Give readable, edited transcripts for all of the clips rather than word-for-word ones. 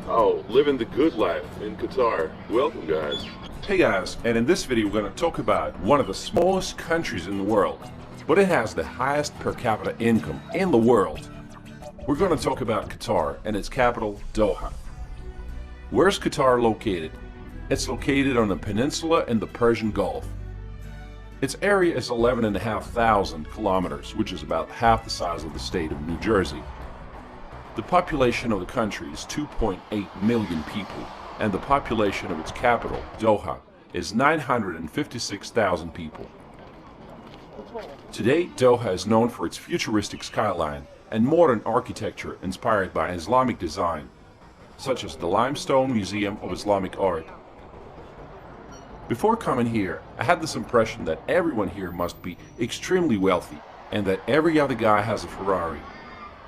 Oh, living the good life in Qatar. Welcome, guys. Hey guys, and in this video we're going to talk about one of the smallest countries in the world, but it has the highest per capita income in the world. We're going to talk about Qatar and its capital, Doha. Where's Qatar located? It's located on a peninsula in the Persian Gulf. Its area is 11,500 kilometers, which is about half the size of the state of New Jersey. The population of the country is 2.8 million people, and the population of its capital, Doha, is 956,000 people. Today, Doha is known for its futuristic skyline and modern architecture inspired by Islamic design, such as the Limestone Museum of Islamic Art. Before coming here, I had this impression that everyone here must be extremely wealthy and that every other guy has a Ferrari.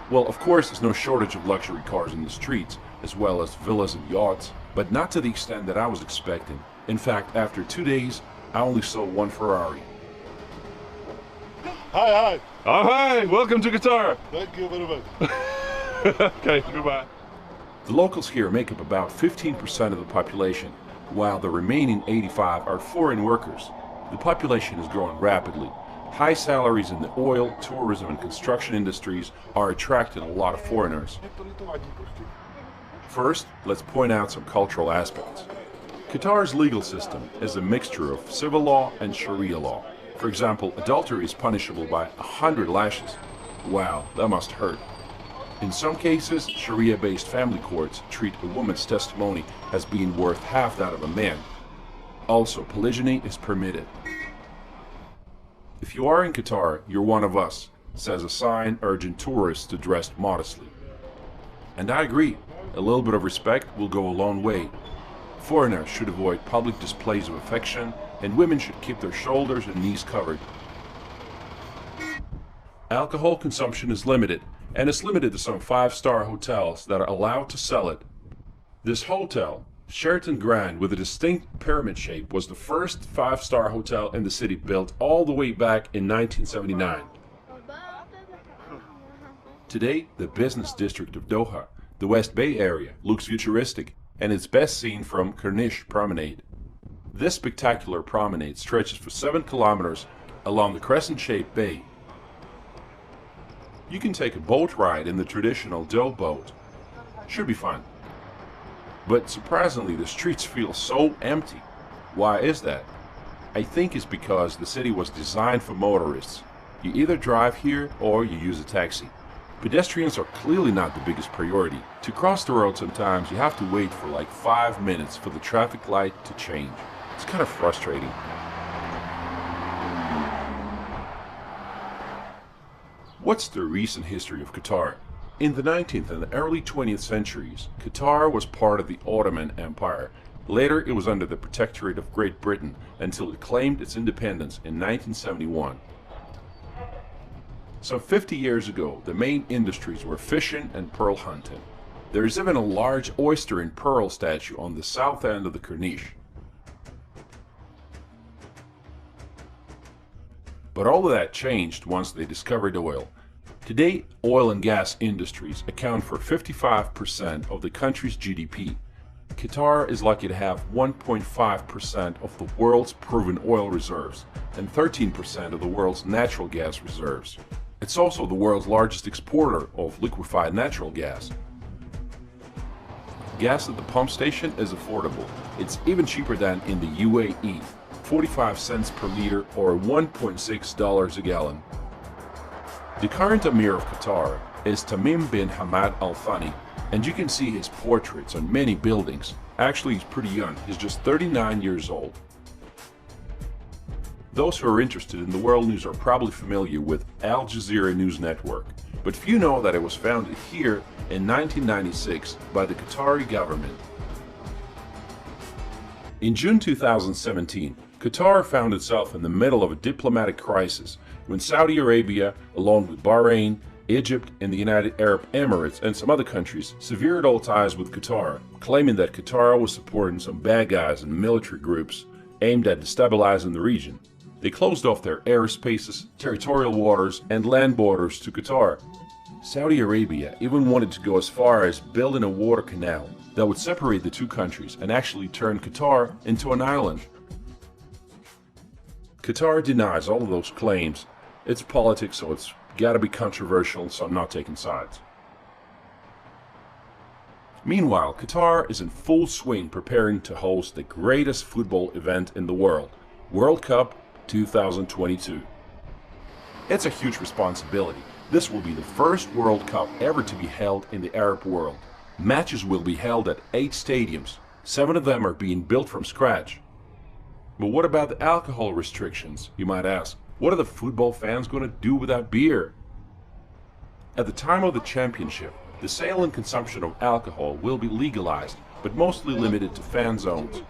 Well, of course, there's no shortage of luxury cars in the streets, as well as villas and yachts, but not to the extent that I was expecting. In fact, after 2 days, I only saw one Ferrari. Hi. Oh, hi! Welcome to Qatar! Thank you very much. Okay, goodbye. The locals here make up about 15% of the population, while the remaining 85 are foreign workers. The population is growing rapidly. High salaries in the oil, tourism, and construction industries are attracting a lot of foreigners. First, let's point out some cultural aspects. Qatar's legal system is a mixture of civil law and Sharia law. For example, adultery is punishable by 100 lashes. Wow, that must hurt. In some cases, Sharia-based family courts treat a woman's testimony as being worth half that of a man. Also, polygyny is permitted. If you are in Qatar, you're one of us, says a sign urging tourists to dress modestly. And I agree, a little bit of respect will go a long way. Foreigners should avoid public displays of affection, and women should keep their shoulders and knees covered. Alcohol consumption is limited, and it's limited to some 5-star hotels that are allowed to sell it. This hotel, Sheraton Grand, with a distinct pyramid shape, was the first 5-star hotel in the city, built all the way back in 1979. Today, the business district of Doha, the West Bay area, looks futuristic, and is best seen from Corniche promenade. This spectacular promenade stretches for 7 kilometers along the crescent-shaped bay. You can take a boat ride in the traditional dough boat. Should be fun. But surprisingly, the streets feel so empty. Why is that? I think it's because the city was designed for motorists. You either drive here or you use a taxi. Pedestrians are clearly not the biggest priority. To cross the road sometimes you have to wait for like 5 minutes for the traffic light to change. It's kind of frustrating. What's the recent history of Qatar? In the 19th and early 20th centuries, Qatar was part of the Ottoman Empire. Later, it was under the Protectorate of Great Britain until it claimed its independence in 1971. Some 50 years ago, the main industries were fishing and pearl hunting. There is even a large oyster and pearl statue on the south end of the Corniche. But all of that changed once they discovered oil. Today, oil and gas industries account for 55% of the country's GDP. Qatar is lucky to have 1.5% of the world's proven oil reserves and 13% of the world's natural gas reserves. It's also the world's largest exporter of liquefied natural gas. Gas at the pump station is affordable. It's even cheaper than in the UAE, 45 cents per liter or $1.6 a gallon. The current Emir of Qatar is Tamim bin Hamad Al Thani, and you can see his portraits on many buildings. Actually, he's pretty young. He's just 39 years old. Those who are interested in the world news are probably familiar with Al Jazeera News Network, but few know that it was founded here in 1996 by the Qatari government. In June 2017, Qatar found itself in the middle of a diplomatic crisis when Saudi Arabia, along with Bahrain, Egypt, and the United Arab Emirates and some other countries, severed all ties with Qatar, claiming that Qatar was supporting some bad guys and military groups aimed at destabilizing the region. They closed off their airspaces, territorial waters, and land borders to Qatar. Saudi Arabia even wanted to go as far as building a water canal that would separate the two countries and actually turn Qatar into an island. Qatar denies all of those claims. It's politics, so it's gotta be controversial, so I'm not taking sides. Meanwhile, Qatar is in full swing preparing to host the greatest football event in the world, World Cup 2022. It's a huge responsibility. This will be the first World Cup ever to be held in the Arab world. Matches will be held at 8 stadiums. 7 of them are being built from scratch. But what about the alcohol restrictions, you might ask? What are the football fans going to do without beer? At the time of the championship, the sale and consumption of alcohol will be legalized, but mostly limited to fan zones.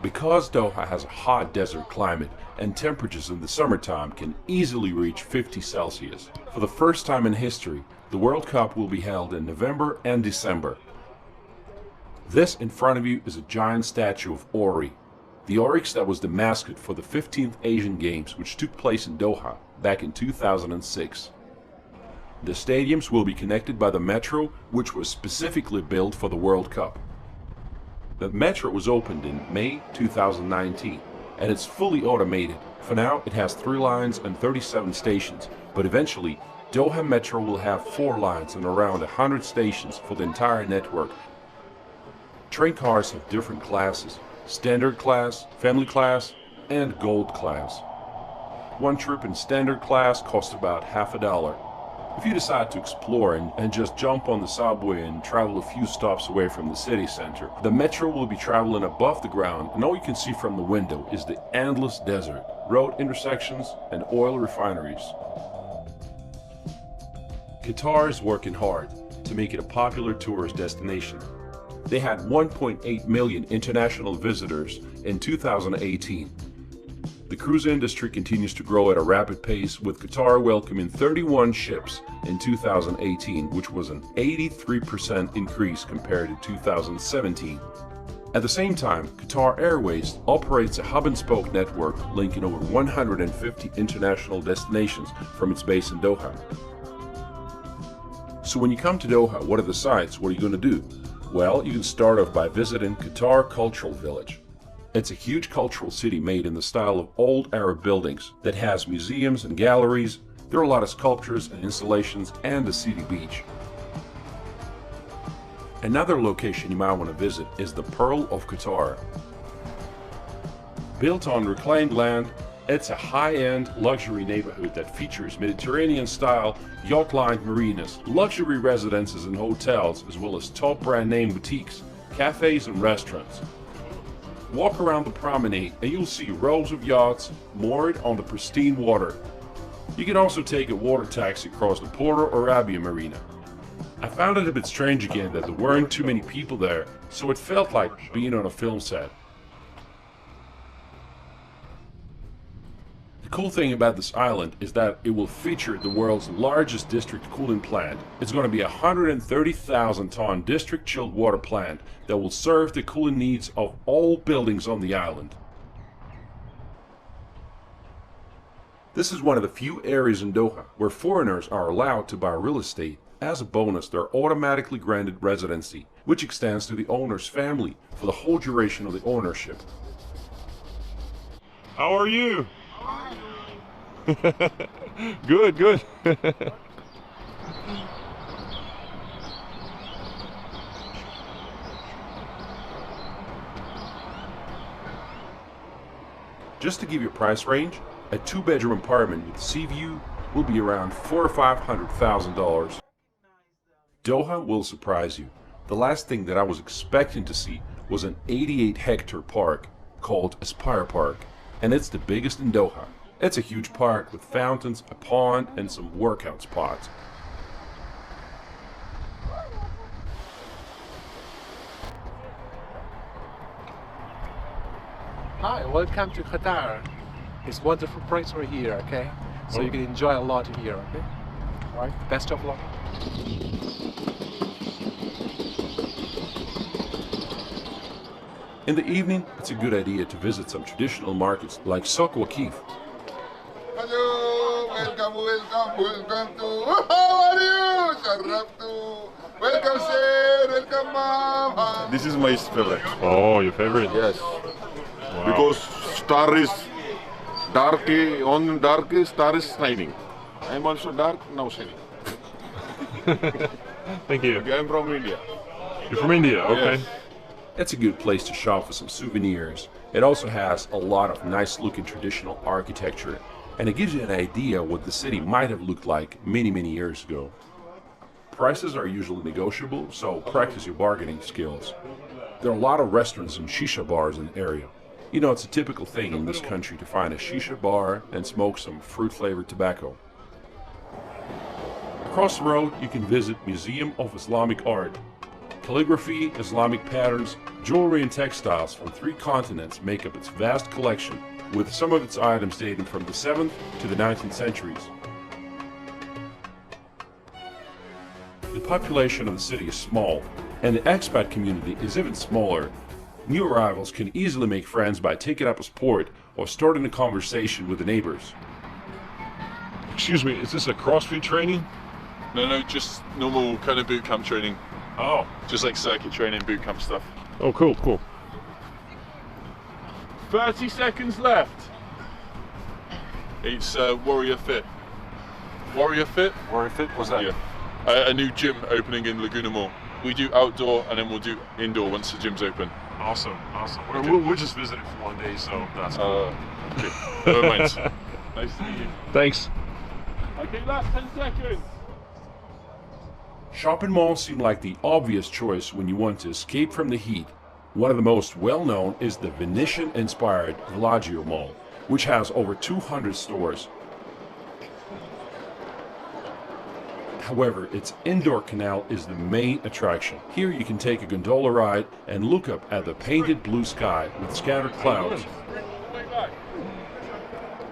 Because Doha has a hot desert climate and temperatures in the summertime can easily reach 50 Celsius. For the first time in history, the World Cup will be held in November and December. This in front of you is a giant statue of Ori, the oryx that was the mascot for the 15th Asian Games, which took place in Doha back in 2006. The stadiums will be connected by the metro, which was specifically built for the World Cup. The metro was opened in May 2019, and it's fully automated. For now, it has 3 lines and 37 stations, but eventually, Doha Metro will have 4 lines and around 100 stations for the entire network. Train cars have different classes: standard class, family class, and gold class. One trip in standard class costs about $50. If you decide to explore and just jump on the subway and travel a few stops away from the city center, the metro will be traveling above the ground, and all you can see from the window is the endless desert, road intersections, and oil refineries. Qatar is working hard to make it a popular tourist destination. They had 1.8 million international visitors in 2018. The cruise industry continues to grow at a rapid pace, with Qatar welcoming 31 ships in 2018, which was an 83% increase compared to 2017. At the same time, Qatar Airways operates a hub-and-spoke network linking over 150 international destinations from its base in Doha. So when you come to Doha, what are the sights? What are you going to do? Well, you can start off by visiting Qatar Cultural Village. It's a huge cultural city made in the style of old Arab buildings that has museums and galleries. There are a lot of sculptures and installations and a city beach. Another location you might want to visit is the Pearl of Qatar. Built on reclaimed land, it's a high-end luxury neighborhood that features Mediterranean-style yacht-lined marinas, luxury residences and hotels, as well as top brand-name boutiques, cafes and restaurants. Walk around the promenade and you'll see rows of yachts moored on the pristine water. You can also take a water taxi across the Porto Arabia Marina. I found it a bit strange again that there weren't too many people there, so it felt like being on a film set. The cool thing about this island is that it will feature the world's largest district cooling plant. It's going to be a 130,000-ton district chilled water plant that will serve the cooling needs of all buildings on the island. This is one of the few areas in Doha where foreigners are allowed to buy real estate. As a bonus, they're automatically granted residency, which extends to the owner's family for the whole duration of the ownership. How are you? Good, good. Just to give you a price range, a 2-bedroom apartment with sea view will be around $400,000 or $500,000. Doha will surprise you. The last thing that I was expecting to see was an 88-hectare park called Aspire Park, and it's the biggest in Doha. It's a huge park with fountains, a pond, and some workout spots. Hi, welcome to Qatar. It's a wonderful place we're here, okay? So you can enjoy a lot here, okay? All right, best of luck. In the evening, it's a good idea to visit some traditional markets like Soug Waqif. Hello, welcome to. How are you? Sharaftu. Welcome, sir. Welcome, mom. This is my favorite. Oh, your favorite? Yes. Wow. Because star is dark, on dark star is shining. I'm also dark, now shining. Thank you. Okay, I'm from India. You're from India, okay. Yes. It's a good place to shop for some souvenirs. It also has a lot of nice looking traditional architecture, and it gives you an idea what the city might have looked like many years ago. Prices are usually negotiable, so practice your bargaining skills. There are a lot of restaurants and shisha bars in the area. You know, it's a typical thing in this country to find a shisha bar and smoke some fruit-flavored tobacco. Across the road, you can visit Museum of Islamic Art. Calligraphy, Islamic patterns, jewelry and textiles from 3 continents make up its vast collection, with some of its items dating from the 7th to the 19th centuries. The population of the city is small, and the expat community is even smaller. New arrivals can easily make friends by taking up a sport or starting a conversation with the neighbors. Excuse me, is this a CrossFit training? No, just normal kind of boot camp training. Oh. Just like circuit training, boot camp stuff. Oh, cool. 30 seconds left. It's Warrior Fit. Warrior Fit? Warrior Fit? What's that? Yeah. A new gym opening in Laguna Mall. We do outdoor and then we'll do indoor once the gym's open. Awesome. Okay. We're just visiting for one day, so that's cool. Okay. Never mind. Nice to meet you. Thanks. Okay, last 10 seconds. Shopping malls seem like the obvious choice when you want to escape from the heat. One of the most well-known is the Venetian-inspired Villaggio Mall, which has over 200 stores. However, its indoor canal is the main attraction. Here you can take a gondola ride and look up at the painted blue sky with scattered clouds.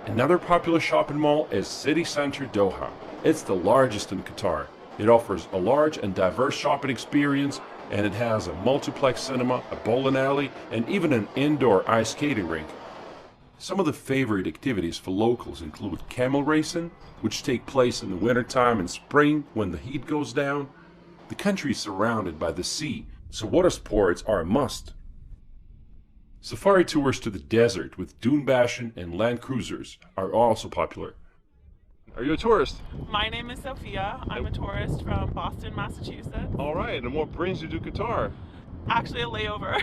Another popular shopping mall is City Center Doha. It's the largest in Qatar. It offers a large and diverse shopping experience, and it has a multiplex cinema, a bowling alley, and even an indoor ice skating rink. Some of the favorite activities for locals include camel racing, which take place in the wintertime and spring when the heat goes down. The country is surrounded by the sea, so water sports are a must. Safari tours to the desert with dune bashing and land cruisers are also popular. Are you a tourist? My name is Sophia. I'm a tourist from Boston, Massachusetts. All right, and what brings you to Qatar? Actually, a layover.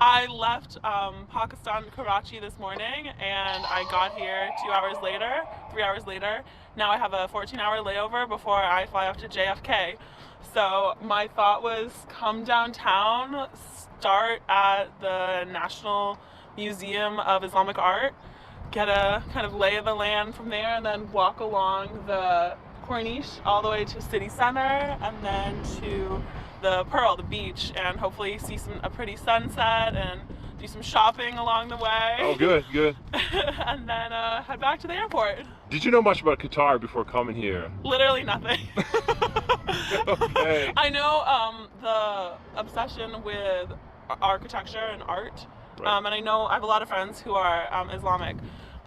I left Pakistan, Karachi this morning, and I got here 3 hours later. Now I have a 14-hour layover before I fly off to JFK. So my thought was come downtown, start at the National Museum of Islamic Art, get a kind of lay of the land from there, and then walk along the Corniche all the way to City Center, and then to the Pearl, the beach, and hopefully see a pretty sunset and do some shopping along the way. Oh, good. And then head back to the airport. Did you know much about Qatar before coming here? Literally nothing. Okay. I know the obsession with architecture and art, Right. and I know I have a lot of friends who are Islamic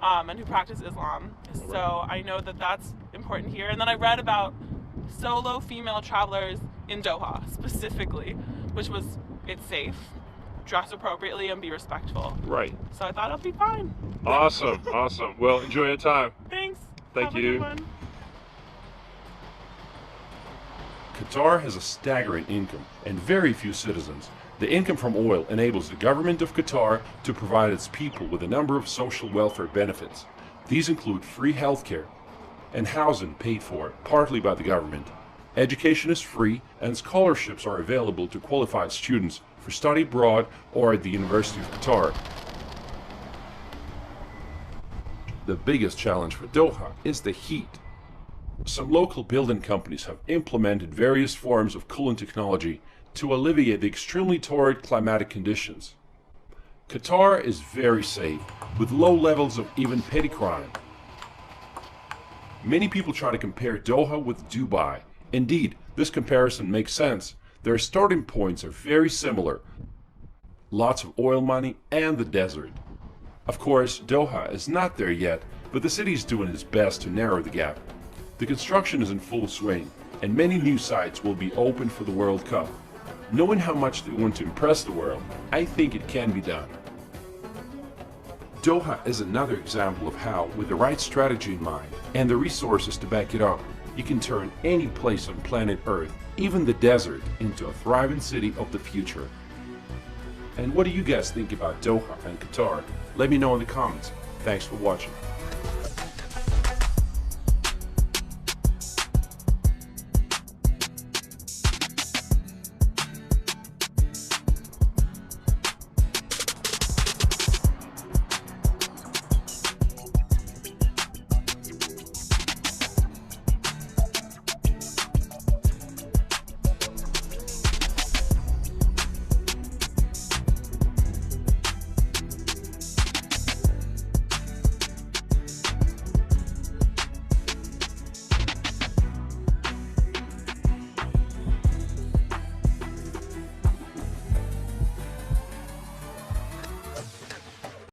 and who practice Islam, so I know that that's important here. And then I read about solo female travelers in Doha specifically, which was it's safe, dress appropriately, and be respectful. Right. So I thought I'll be fine. Awesome. Well, enjoy your time. Thanks. Thank Have a you. good one. Qatar has a staggering income and very few citizens. The income from oil enables the government of Qatar to provide its people with a number of social welfare benefits. These include free healthcare and housing paid for partly by the government. Education is free and scholarships are available to qualified students for study abroad or at the University of Qatar. The biggest challenge for Doha is the heat. Some local building companies have implemented various forms of cooling technology to alleviate the extremely torrid climatic conditions. Qatar is very safe, with low levels of even petty crime. Many people try to compare Doha with Dubai. Indeed, this comparison makes sense. Their starting points are very similar. Lots of oil money and the desert. Of course, Doha is not there yet, but the city is doing its best to narrow the gap. The construction is in full swing, and many new sites will be open for the World Cup. Knowing how much they want to impress the world, I think it can be done. Doha is another example of how, with the right strategy in mind and the resources to back it up, you can turn any place on planet Earth, even the desert, into a thriving city of the future. And what do you guys think about Doha and Qatar? Let me know in the comments. Thanks for watching.